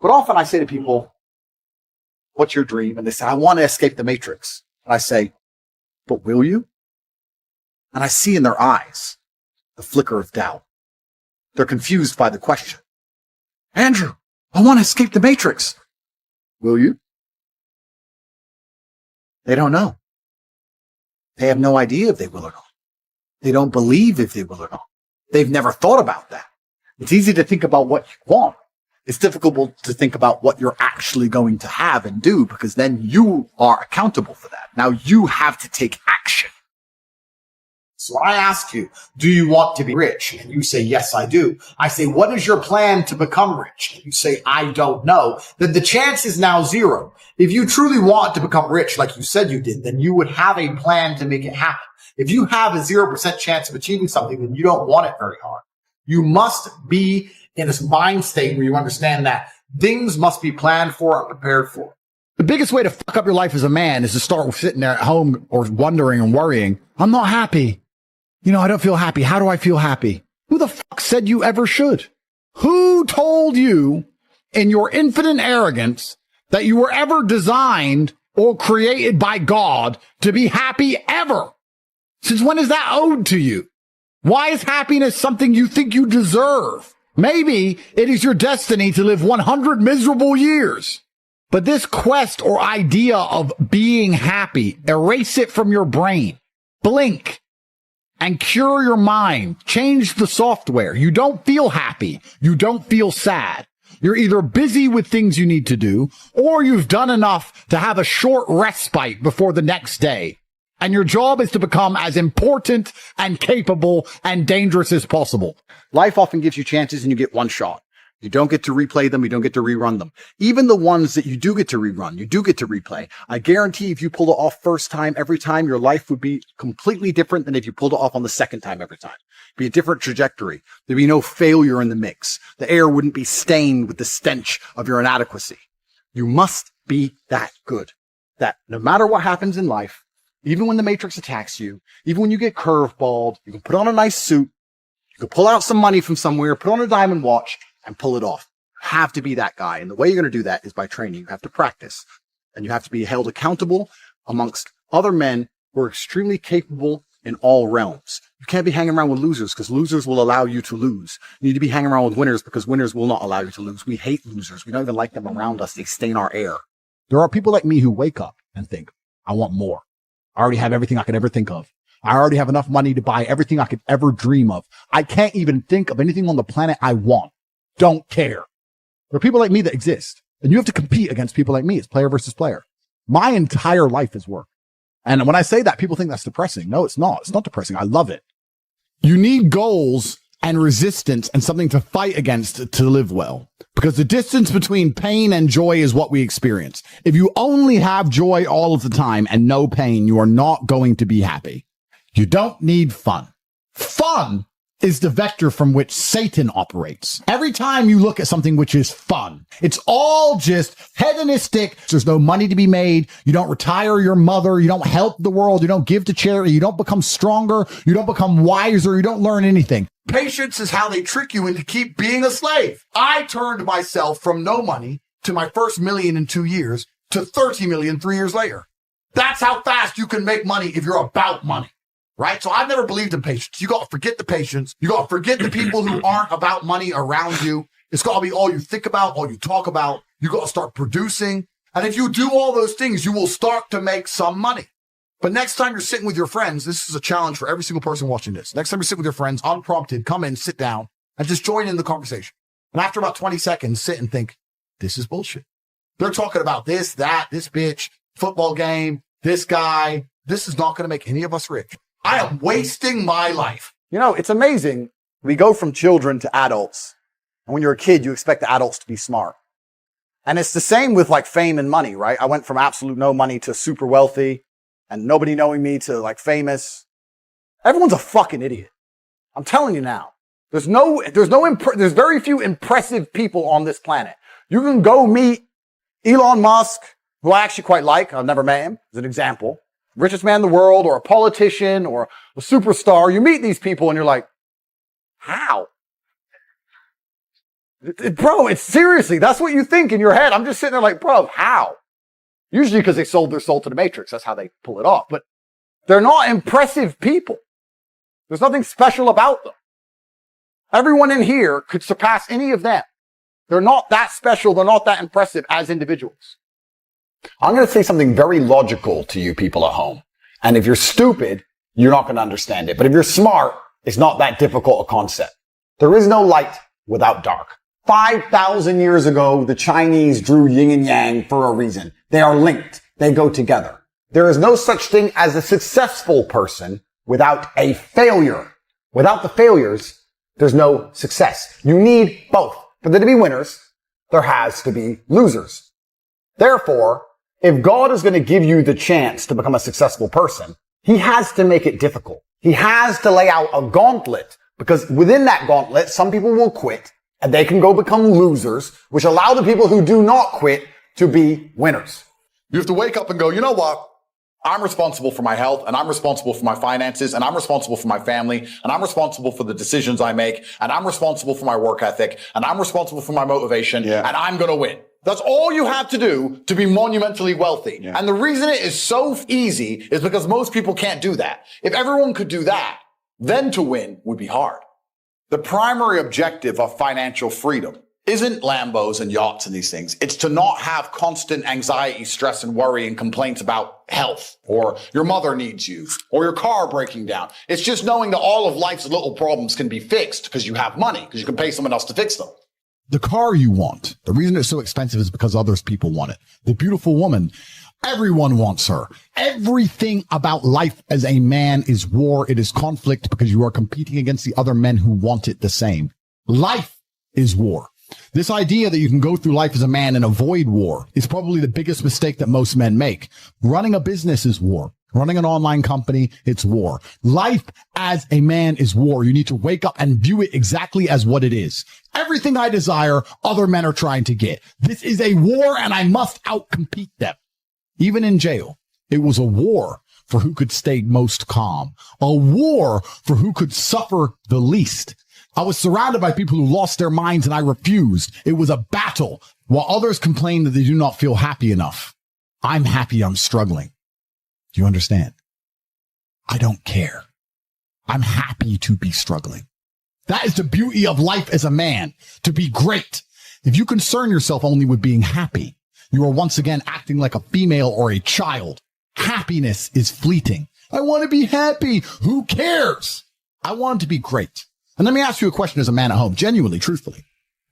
But often I say to people, what's your dream? And they say, I want to escape the matrix. And I say, but will you? And I see in their eyes the flicker of doubt. They're confused by the question. Andrew, I want to escape the matrix. Will you? They don't know. They have no idea if they will or not. They don't believe if they will or not. They've never thought about that. It's easy to think about what you want. It's difficult to think about what you're actually going to have and do, because then you are accountable for that. Now you have to take action. So when I ask you, do you want to be rich? And you say, yes, I do. I say, what is your plan to become rich? And you say, I don't know. Then the chance is now zero. If you truly want to become rich, like you said you did, then you would have a plan to make it happen. If you have a 0% chance of achieving something, then you don't want it very hard. You must be in this mind state where you understand that things must be planned for and prepared for. The biggest way to fuck up your life as a man is to start sitting there at home or wondering and worrying. I'm not happy. I don't feel happy. How do I feel happy? Who the fuck said you ever should? Who told you in your infinite arrogance that you were ever designed or created by God to be happy ever? Since when is that owed to you? Why is happiness something you think you deserve? Maybe it is your destiny to live 100 miserable years. But this quest or idea of being happy, erase it from your brain. Blink and cure your mind. Change the software. You don't feel happy. You don't feel sad. You're either busy with things you need to do, or you've done enough to have a short respite before the next day. And your job is to become as important and capable and dangerous as possible. Life often gives you chances and you get one shot. You don't get to replay them. You don't get to rerun them. Even the ones that you do get to rerun, you do get to replay. I guarantee if you pulled it off first time, every time, your life would be completely different than if you pulled it off on the second time every time. It'd be a different trajectory. There'd be no failure in the mix. The air wouldn't be stained with the stench of your inadequacy. You must be that good that no matter what happens in life, even when the matrix attacks you, even when you get curveballed, you can put on a nice suit, you can pull out some money from somewhere, put on a diamond watch, and pull it off. You have to be that guy. And the way you're going to do that is by training. You have to practice. And you have to be held accountable amongst other men who are extremely capable in all realms. You can't be hanging around with losers because losers will allow you to lose. You need to be hanging around with winners because winners will not allow you to lose. We hate losers. We don't even like them around us. They stain our air. There are people like me who wake up and think, I want more. I already have everything I could ever think of. I already have enough money to buy everything I could ever dream of. I can't even think of anything on the planet I want. Don't care. There are people like me that exist, and you have to compete against people like me. It's player versus player. My entire life is work. And when I say that, people think that's depressing. No, it's not. It's not depressing. I love it. You need goals and resistance and something to fight against to live well, because the distance between pain and joy is what we experience. If you only have joy all of the time and no pain, you are not going to be happy. You don't need fun. Fun is the vector from which Satan operates. Every time you look at something which is fun, it's all just hedonistic. There's no money to be made. You don't retire your mother. You don't help the world. You don't give to charity. You don't become stronger. You don't become wiser. You don't learn anything. Patience is how they trick you into keep being a slave. I turned myself from no money to my first million in 2 years to 30 million 3 years later. That's how fast you can make money if you're about money. Right? So I've never believed in patience. You got to forget the patience. You got to forget the people who aren't about money around you. It's got to be all you think about, all you talk about. You got to start producing. And if you do all those things, you will start to make some money. But next time you're sitting with your friends, this is a challenge for every single person watching this. Next time you're sitting with your friends, unprompted, come in, sit down, and just join in the conversation. And after about 20 seconds, sit and think, this is bullshit. They're talking about this, that, this bitch, football game, this guy. This is not going to make any of us rich. I am wasting my life. It's amazing. We go from children to adults. And when you're a kid, you expect the adults to be smart. And it's the same with like fame and money, right? I went from absolute no money to super wealthy and nobody knowing me to like famous. Everyone's a fucking idiot. I'm telling you now. There's very few impressive people on this planet. You can go meet Elon Musk, who I actually quite like. I've never met him as an example. Richest man in the world, or a politician, or a superstar. You meet these people and you're like, how? Bro, it's seriously, that's what you think in your head. I'm just sitting there like, bro, how? Usually because they sold their soul to the Matrix. That's how they pull it off. But they're not impressive people. There's nothing special about them. Everyone in here could surpass any of them. They're not that special. They're not that impressive as individuals. I'm going to say something very logical to you people at home. And if you're stupid, you're not going to understand it. But if you're smart, it's not that difficult a concept. There is no light without dark. 5,000 years ago, the Chinese drew yin and yang for a reason. They are linked. They go together. There is no such thing as a successful person without a failure. Without the failures, there's no success. You need both. For there to be winners, there has to be losers. Therefore, if God is going to give you the chance to become a successful person, he has to make it difficult. He has to lay out a gauntlet, because within that gauntlet, some people will quit and they can go become losers, which allow the people who do not quit to be winners. You have to wake up and go, you know what? I'm responsible for my health, and I'm responsible for my finances, and I'm responsible for my family, and I'm responsible for the decisions I make, and I'm responsible for my work ethic, and I'm responsible for my motivation, and I'm going to win. That's all you have to do to be monumentally wealthy. And the reason it is so easy is because most people can't do that. If everyone could do that, then to win would be hard. The primary objective of financial freedom isn't Lambos and yachts and these things. It's to not have constant anxiety, stress, and worry and complaints about health, or your mother needs you, or your car breaking down. It's just knowing that all of life's little problems can be fixed because you have money, because you can pay someone else to fix them. The car you want, the reason it's so expensive is because others people want it. The beautiful woman, everyone wants her. Everything about life as a man is war. It is conflict because you are competing against the other men who want it the same. Life is war. This idea that you can go through life as a man and avoid war is probably the biggest mistake that most men make. Running a business is war. Running an online company, it's war. Life as a man is war. You need to wake up and view it exactly as what it is. Everything I desire, other men are trying to get. This is a war, and I must outcompete them. Even in jail, it was a war for who could stay most calm. A war for who could suffer the least. I was surrounded by people who lost their minds, and I refused. It was a battle. While others complain that they do not feel happy enough, I'm happy I'm struggling. Do you understand? I don't care. I'm happy to be struggling. That is the beauty of life as a man, to be great. If you concern yourself only with being happy, you are once again acting like a female or a child. Happiness is fleeting. I want to be happy. Who cares? I want to be great. And let me ask you a question as a man at home, genuinely, truthfully.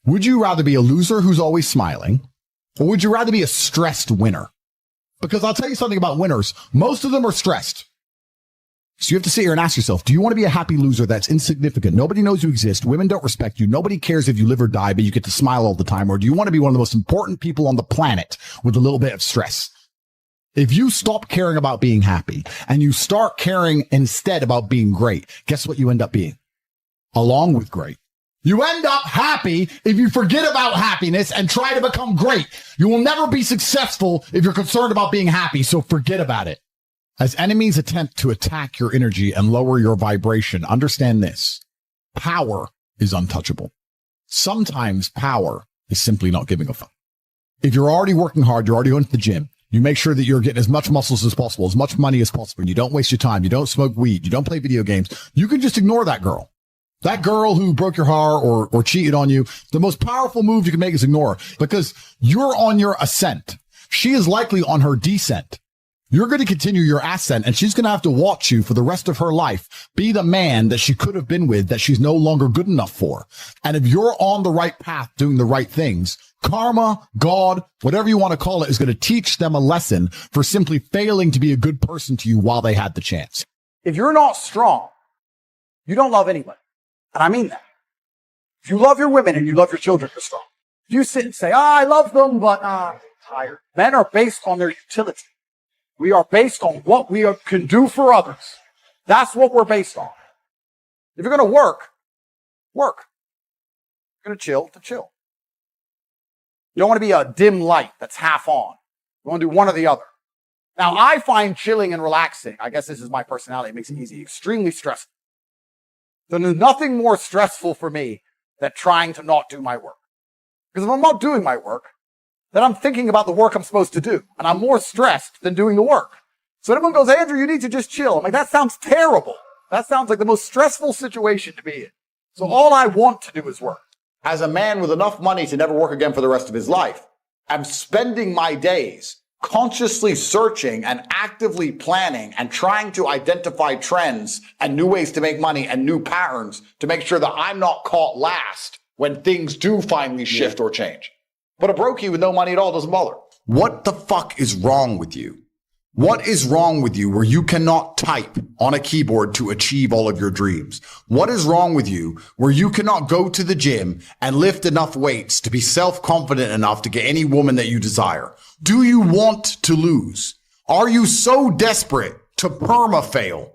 Would you rather be a loser who's always smiling, or would you rather be a stressed winner? Because I'll tell you something about winners. Most of them are stressed. So you have to sit here and ask yourself, do you want to be a happy loser that's insignificant? Nobody knows you exist. Women don't respect you. Nobody cares if you live or die, but you get to smile all the time. Or do you want to be one of the most important people on the planet with a little bit of stress? If you stop caring about being happy and you start caring instead about being great, guess what you end up being? Along with great. You end up happy if you forget about happiness and try to become great. You will never be successful if you're concerned about being happy, so forget about it. As enemies attempt to attack your energy and lower your vibration, understand this. Power is untouchable. Sometimes power is simply not giving a fuck. If you're already working hard, you're already going to the gym, you make sure that you're getting as much muscles as possible, as much money as possible, and you don't waste your time, you don't smoke weed, you don't play video games, you can just ignore that girl. That girl who broke your heart or cheated on you, the most powerful move you can make is ignore her, because you're on your ascent. She is likely on her descent. You're going to continue your ascent, and she's going to have to watch you for the rest of her life be the man that she could have been with that she's no longer good enough for. And if you're on the right path doing the right things, karma, God, whatever you want to call it, is going to teach them a lesson for simply failing to be a good person to you while they had the chance. If you're not strong, you don't love anybody. And I mean that. If you love your women and you love your children, you're strong. If you sit and say, I love them, but I'm tired. Men are based on their utility. We are based on what we can do for others. That's what we're based on. If you're going to work, work. If you're going to chill. You don't want to be a dim light that's half on. You want to do one or the other. Now, I find chilling and relaxing, I guess this is my personality, it makes it easy, extremely stressful. There's nothing more stressful for me than trying to not do my work. Because if I'm not doing my work, then I'm thinking about the work I'm supposed to do. And I'm more stressed than doing the work. So everyone goes, Andrew, you need to just chill. I'm like, that sounds terrible. That sounds like the most stressful situation to be in. So all I want to do is work. As a man with enough money to never work again for the rest of his life, I'm spending my days consciously searching and actively planning and trying to identify trends and new ways to make money and new patterns to make sure that I'm not caught last when things do finally shift or change. But a brokey with no money at all doesn't bother. What the fuck is wrong with you? What is wrong with you where you cannot type on a keyboard to achieve all of your dreams? What is wrong with you where you cannot go to the gym and lift enough weights to be self-confident enough to get any woman that you desire? Do you want to lose? Are you so desperate to perma-fail?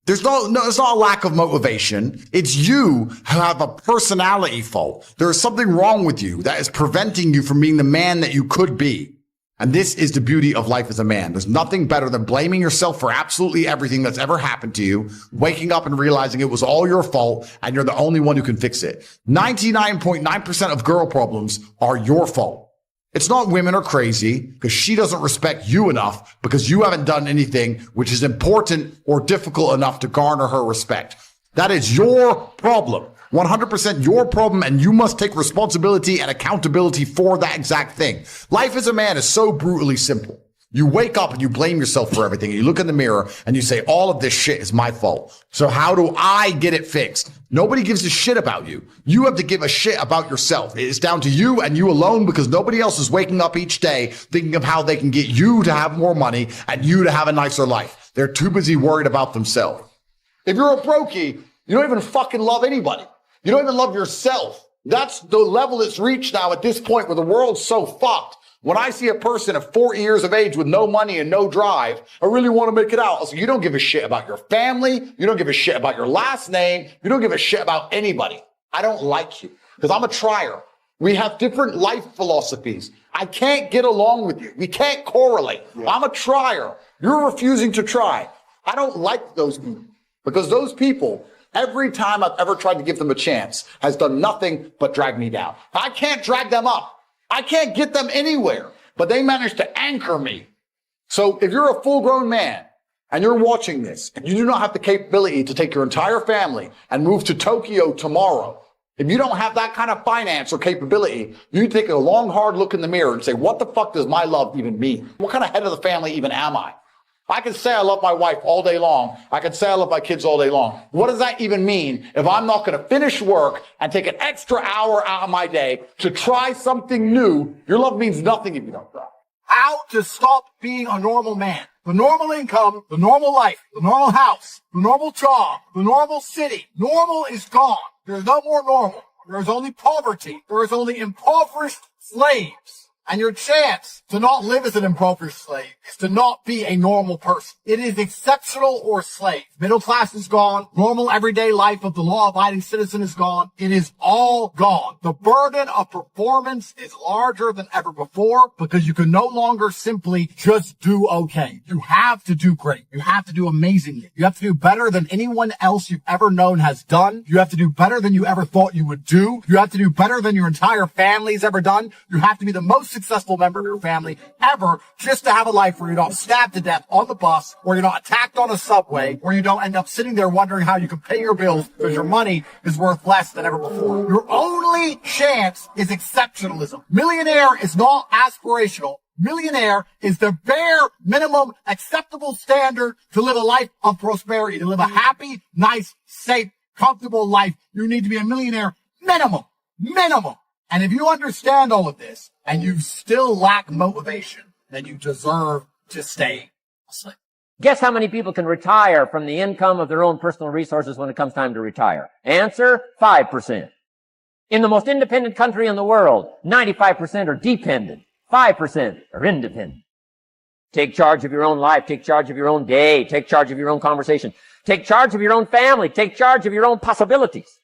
It's not a lack of motivation. It's you who have a personality fault. There is something wrong with you that is preventing you from being the man that you could be. And this is the beauty of life as a man. There's nothing better than blaming yourself for absolutely everything that's ever happened to you, waking up and realizing it was all your fault and you're the only one who can fix it. 99.9% of girl problems are your fault. It's not women are crazy because she doesn't respect you enough because you haven't done anything which is important or difficult enough to garner her respect. That is your problem. 100% your problem, and you must take responsibility and accountability for that exact thing. Life as a man is so brutally simple. You wake up and you blame yourself for everything. You look in the mirror and you say, all of this shit is my fault. So how do I get it fixed? Nobody gives a shit about you. You have to give a shit about yourself. It's down to you and you alone because nobody else is waking up each day thinking of how they can get you to have more money and you to have a nicer life. They're too busy worried about themselves. If you're a brokey, you don't even fucking love anybody. You don't even love yourself. That's the level it's reached now at this point where the world's so fucked. When I see a person of 40 years of age with no money and no drive, I really want to make it out. So you don't give a shit about your family. You don't give a shit about your last name. You don't give a shit about anybody. I don't like you because I'm a trier. We have different life philosophies. I can't get along with you. We can't correlate. Yeah. I'm a trier. You're refusing to try. I don't like those people because those people, every time I've ever tried to give them a chance, has done nothing but drag me down. I can't drag them up. I can't get them anywhere, but they managed to anchor me. So if you're a full-grown man and you're watching this and you do not have the capability to take your entire family and move to Tokyo tomorrow, if you don't have that kind of finance or capability, you need to take a long, hard look in the mirror and say, what the fuck does my love even mean? What kind of head of the family even am I? I can say I love my wife all day long. I can say I love my kids all day long. What does that even mean if I'm not going to finish work and take an extra hour out of my day to try something new? Your love means nothing if you don't try. How to stop being a normal man. The normal income, the normal life, the normal house, the normal job, the normal city. Normal is gone. There's no more normal. There's only poverty. There is only impoverished slaves. And your chance to not live as an impoverished slave is to not be a normal person. It is exceptional or slave. Middle class is gone. Normal everyday life of the law-abiding citizen is gone. It is all gone. The burden of performance is larger than ever before because you can no longer simply just do okay. You have to do great. You have to do amazingly. You have to do better than anyone else you've ever known has done. You have to do better than you ever thought you would do. You have to do better than your entire family's ever done. You have to be the most successful member of your family ever just to have a life where you're not stabbed to death on the bus, where you're not attacked on a subway, where you don't end up sitting there wondering how you can pay your bills because your money is worth less than ever before. Your only chance is exceptionalism. Millionaire is not aspirational. Millionaire is the bare minimum acceptable standard to live a life of prosperity, to live a happy, nice, safe, comfortable life. You need to be a millionaire minimum. And if you understand all of this and you still lack motivation, then you deserve to stay asleep. Guess how many people can retire from the income of their own personal resources when it comes time to retire? Answer, 5%. In the most independent country in the world, 95% are dependent. 5% are independent. Take charge of your own life. Take charge of your own day. Take charge of your own conversation. Take charge of your own family. Take charge of your own possibilities.